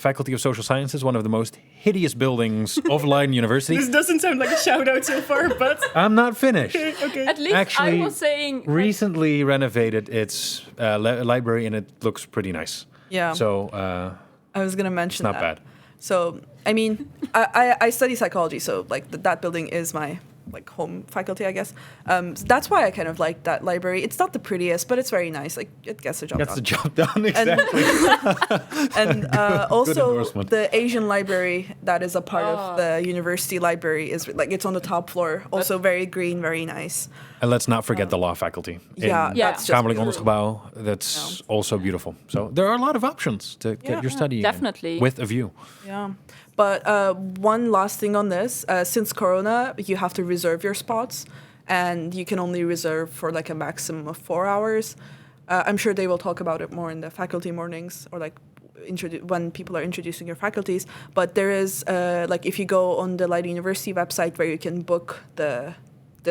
Faculty of Social Sciences, one of the most hideous buildings of Leiden University. This doesn't sound like a shout out so far, but I'm not finished. okay. At least Actually, I was saying Recently renovated its library and it looks pretty nice. Yeah. So I was gonna mention not that. bad. So I mean, I study psychology, so like that building is my like home faculty, I guess. So that's why I kind of like that library. It's not the prettiest, but it's very nice. Like it gets the job Gets the done. job done, exactly. And also endorsement. the Asian library that is a part of the university library is like it's on the top floor. Also very green, very nice. And let's not forget the law faculty. Yeah, Yeah. that's just Kamerlijk true. Ondergebouw, that's also beautiful. So there are a lot of options to get your study in definitely. with a view. Yeah. But one last thing on this, since Corona, you have to reserve your spots, and you can only reserve for like a maximum of 4 hours. I'm sure they will talk about it more in the faculty mornings or like when people are introducing your faculties. But there is like if you go on the Leiden University website where you can book the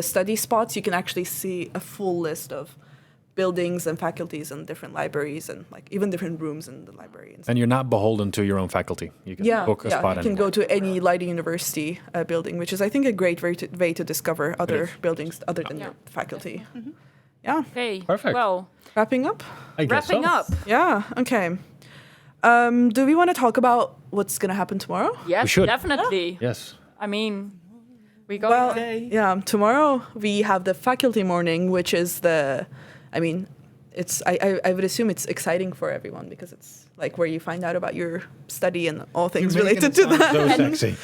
study spots, you can actually see a full list of buildings and faculties and different libraries and like even different rooms in the library. And you're not beholden to your own faculty. You can book a spot you can anywhere. go to any Leiden University building, which is, I think, a great way to discover other is. buildings other than your faculty. Yeah. Okay. Perfect. Well, Wrapping up? I guess wrapping so. up. Yeah. Okay. Do we want to talk about what's going to happen tomorrow? Yes, should. definitely. Yes. I mean, we go. Well, Yay. yeah. Tomorrow we have the faculty morning, which is I mean, I would assume it's exciting for everyone because it's like where you find out about your study and all things related to that. So sexy.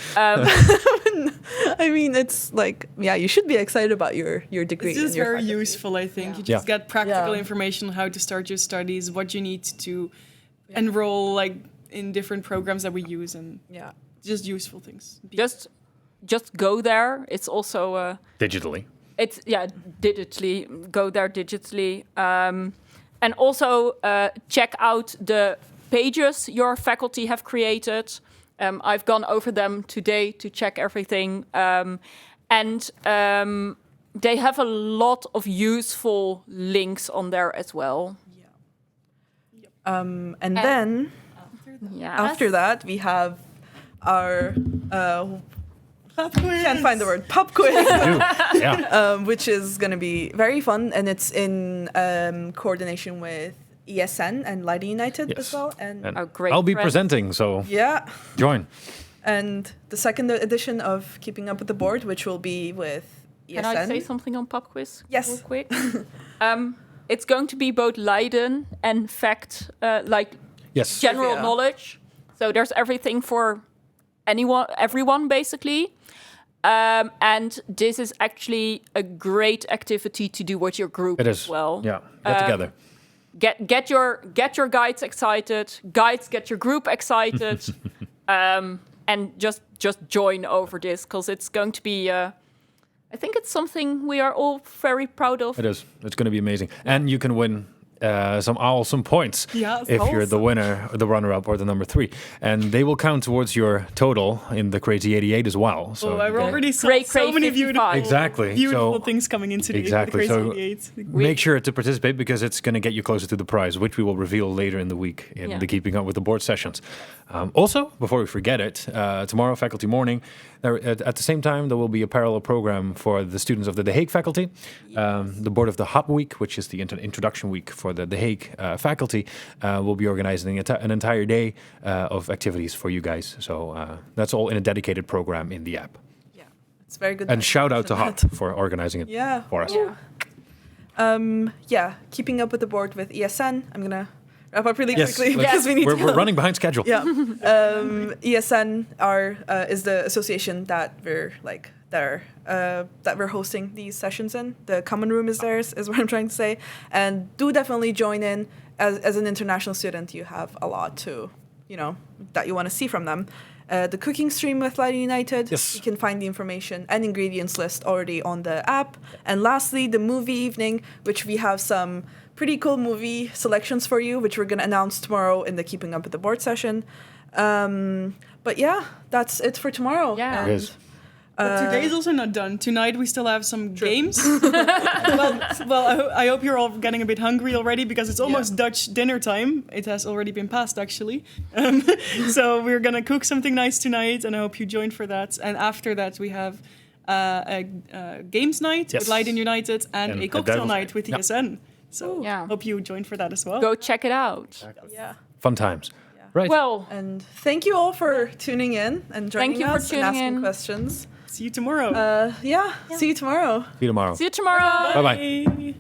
I mean, it's like, yeah, you should be excited about your degree. It's just and your very faculty. useful, I think. You Yeah. just get practical Yeah. information on how to start your studies, what you need to enroll like in different programs that we use, and Yeah. just useful things. Just go there. It's also Digitally. it's digitally, go there digitally, and also check out the pages your faculty have created. I've gone over them today to check everything, and they have a lot of useful links on there as well. And then Yeah. after that, we have our Pop quiz. can't find the word pub quiz, Yeah. which is going to be very fun, and it's in coordination with ESN and Leiden United Yes. as well. And And Oh, great I'll be friend. presenting, so yeah, join. and the second edition of Keeping Up with the Board, which will be with ESN. Can I say something on pub quiz? Yes. Real quick. It's going to be both Leiden and fact, like Yes. general Trivia. knowledge. So there's everything for everyone basically. And this is actually a great activity to do with your group It is. as well. Yeah. Get together. Get your guides excited. Guides get your group excited, and just join over this because it's going to be. I think it's something we are all very proud of. It is. It's going to be amazing. And you can win some awesome points Yes, if you're the winner, the runner-up, or the number 3. And they will count towards your total in the Crazy 88 as well. So Oh, I you can already saw Great so many 55. beautiful, Exactly. beautiful So- things coming into the Exactly. Crazy So 88. make sure to participate because it's going to get you closer to the prize, which we will reveal later in the week in Yeah. the Keeping Up with the Board sessions. Also, before we forget it, tomorrow, faculty morning, at the same time, there will be a parallel program for the students of the The Hague faculty. The board of the Hub Week, which is the introduction week for the Hague faculty, will be organizing an entire day of activities for you guys. So that's all in a dedicated program in the app. Yeah, it's very good. And shout out to Hub for organizing it Yeah. for us. Yeah. Keeping Up with the Board with ESN. I'm gonna wrap up really Yes, quickly let's- because we need to we're running behind schedule. Yeah. ESN is the association that we're hosting these sessions in. The common room is theirs, is what I'm trying to say. And do definitely join in. As an international student, you have a lot to, that you want to see from them. The cooking stream with Leiden United. Yes. You can find the information and ingredients list already on the app. And lastly, the movie evening, which we have some pretty cool movie selections for you, which we're going to announce tomorrow in the Keeping Up with the Board session. But yeah, that's it for tomorrow. Yeah. It is. But today is also not done. Tonight we still have some games. I hope you're all getting a bit hungry already because it's almost Dutch dinner time. It has already been passed, actually. So we're gonna cook something nice tonight, and I hope you join for that. And after that, we have a games night with Leiden United and a cocktail night with ESN. So hope you join for that as well. Go check it out. Yeah. Fun times. Right. Well, And thank you all for tuning in and joining you for us and tuning asking in. questions. See you tomorrow. See you tomorrow. See you tomorrow. see you tomorrow. Bye-bye. Bye.